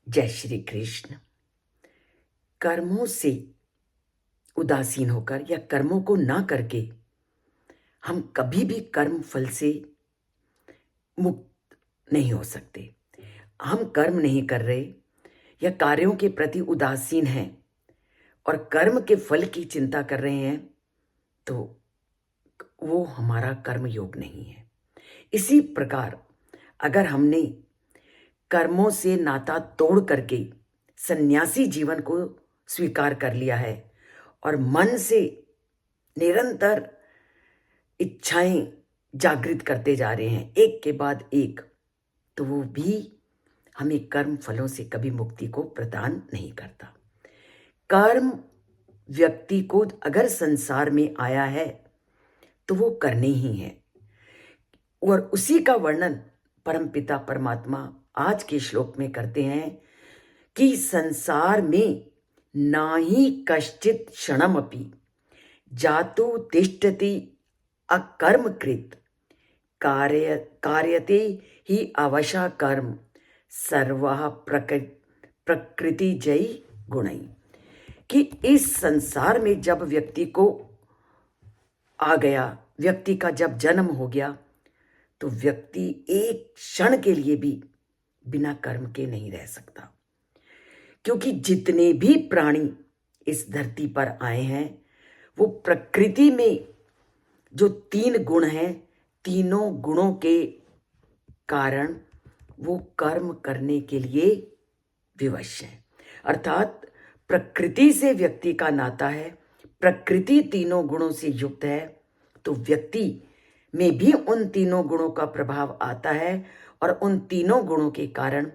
जय श्री कृष्ण। कर्मों से उदासीन होकर या कर्मों को ना करके हम कभी भी कर्म फल से मुक्त नहीं हो सकते। हम कर्म नहीं कर रहे या कार्यों के प्रति उदासीन हैं और कर्म के फल की चिंता कर रहे हैं तो वो हमारा कर्म योग नहीं है। इसी प्रकार अगर हमने कर्मों से नाता तोड़ करके सन्यासी जीवन को स्वीकार कर लिया है और मन से निरंतर इच्छाएं जागृत करते जा रहे हैं एक के बाद एक, तो वो भी हमें कर्म फलों से कभी मुक्ति को प्रदान नहीं करता। कर्म व्यक्ति को अगर संसार में आया है तो वो करने ही है और उसी का वर्णन परमपिता परमात्मा आज के श्लोक में करते हैं कि संसार में ना ही कश्चित क्षणमपि जातु तिष्ठति अकर्मकृत कार्यते ही अवशा कर्म सर्वः प्रकृति जयी गुणई। कि इस संसार में जब व्यक्ति को आ गया, व्यक्ति का जब जन्म हो गया, तो व्यक्ति एक क्षण के लिए भी बिना कर्म के नहीं रह सकता। क्योंकि जितने भी प्राणी इस धरती पर आए हैं वो प्रकृति में जो 3 गुण हैं, तीनों गुणों के कारण वो कर्म करने के लिए विवश है। अर्थात प्रकृति से व्यक्ति का नाता है, प्रकृति तीनों गुणों से युक्त है, तो व्यक्ति में भी उन तीनों गुणों का प्रभाव आता है और उन तीनों गुणों के कारण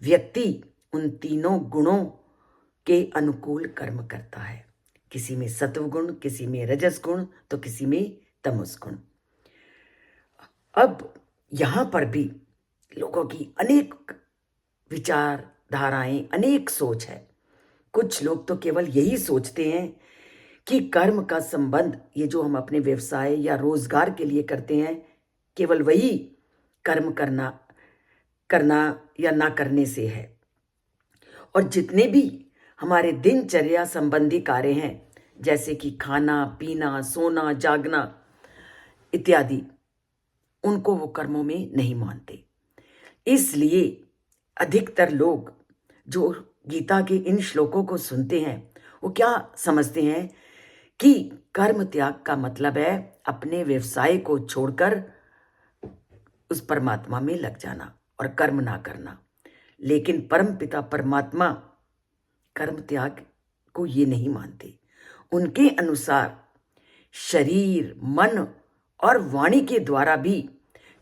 व्यक्ति उन तीनों गुणों के अनुकूल कर्म करता है। किसी में सत्व गुण, किसी में रजस गुण, तो किसी में तमस गुण। अब यहां पर भी लोगों की अनेक विचारधाराएं, अनेक सोच है। कुछ लोग तो केवल यही सोचते हैं कि कर्म का संबंध ये जो हम अपने व्यवसाय या रोजगार के लिए करते हैं, केवल वही कर्म करना या ना करने से है। और जितने भी हमारे दिनचर्या संबंधी कार्य हैं, जैसे कि खाना पीना, सोना, जागना इत्यादि, उनको वो कर्मों में नहीं मानते। इसलिए अधिकतर लोग जो गीता के इन श्लोकों को सुनते हैं वो क्या समझते हैं कि कर्म त्याग का मतलब है अपने व्यवसाय को छोड़कर उस परमात्मा में लग जाना और कर्म ना करना। लेकिन परमपिता परमात्मा कर्म त्याग को ये नहीं मानते। उनके अनुसार शरीर, मन और वाणी के द्वारा भी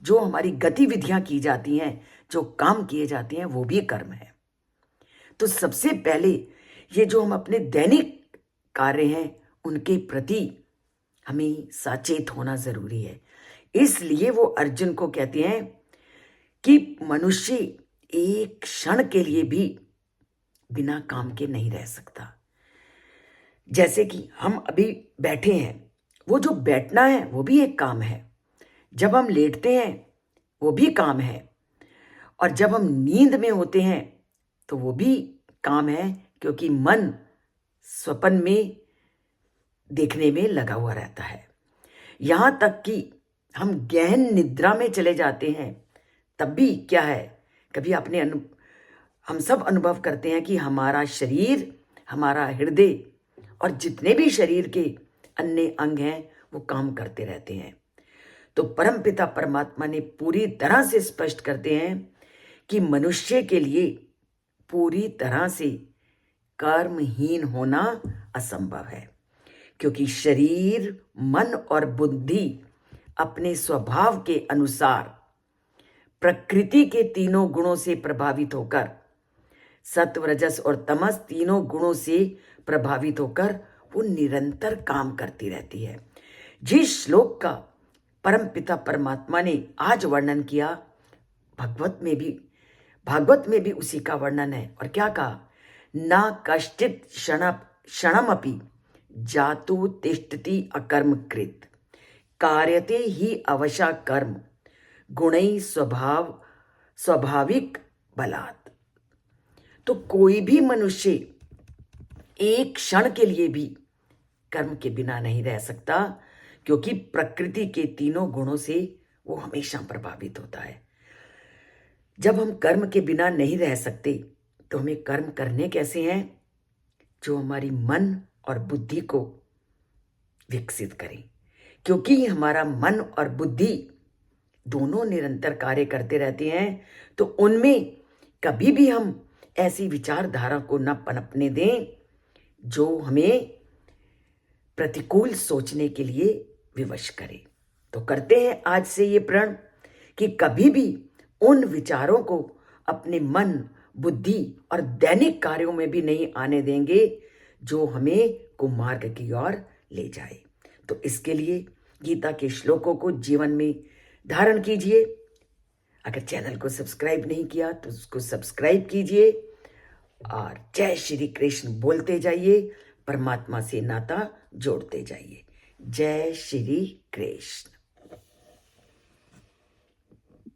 जो हमारी गतिविधियां की जाती हैं, जो काम किए जाते हैं, वो भी कर्म है। तो सबसे पहले ये जो हम अपने दैनिक कार्य हैं उनके प्रति हमें सचेत होना जरूरी है। इसलिए वो अर्जुन को कहते हैं कि मनुष्य एक क्षण के लिए भी बिना काम के नहीं रह सकता। जैसे कि हम अभी बैठे हैं, वो जो बैठना है वो भी एक काम है। जब हम लेटते हैं वो भी काम है, और जब हम नींद में होते हैं तो वो भी काम है, क्योंकि मन स्वप्न में देखने में लगा हुआ रहता है। यहां तक कि हम गहन निद्रा में चले जाते हैं तब भी क्या है, कभी हम सब अनुभव करते हैं कि हमारा शरीर, हमारा हृदय और जितने भी शरीर के अन्य अंग हैं वो काम करते रहते हैं। तो परमपिता परमात्मा ने पूरी तरह से स्पष्ट करते हैं कि मनुष्य के लिए पूरी तरह से कर्महीन होना असंभव है, क्योंकि शरीर, मन और बुद्धि अपने स्वभाव के अनुसार प्रकृति के तीनों गुणों से प्रभावित होकर, सत्व, रजस और तमस तीनों गुणों से प्रभावित होकर वो निरंतर काम करती रहती है। जिस श्लोक का परमपिता परमात्मा ने आज वर्णन किया, भागवत में भी उसी का वर्णन है। और क्या कहा, ना कश्चित क्षणमपि जातु तिष्ठति अकर्मकृत कार्यते ही अवशा कर्म गुणै स्वाभाविक बलात्। तो कोई भी मनुष्य एक क्षण के लिए भी कर्म के बिना नहीं रह सकता, क्योंकि प्रकृति के तीनों गुणों से वो हमेशा प्रभावित होता है। जब हम कर्म के बिना नहीं रह सकते तो हमें कर्म करने कैसे हैं? जो हमारी मन और बुद्धि को विकसित करें, क्योंकि हमारा मन और बुद्धि दोनों निरंतर कार्य करते रहते हैं, तो उनमें कभी भी हम ऐसी विचारधारा को न पनपने दें जो हमें प्रतिकूल सोचने के लिए विवश करे। तो करते हैं आज से ये प्रण कि कभी भी उन विचारों को अपने मन, बुद्धि और दैनिक कार्यों में भी नहीं आने देंगे जो हमें कुमार्ग की ओर ले जाए। तो इसके लिए गीता के श्लोकों को जीवन में धारण कीजिए। अगर चैनल को सब्सक्राइब नहीं किया तो उसको सब्सक्राइब कीजिए और जय श्री कृष्ण बोलते जाइए, परमात्मा से नाता जोड़ते जाइए। जय श्री कृष्ण।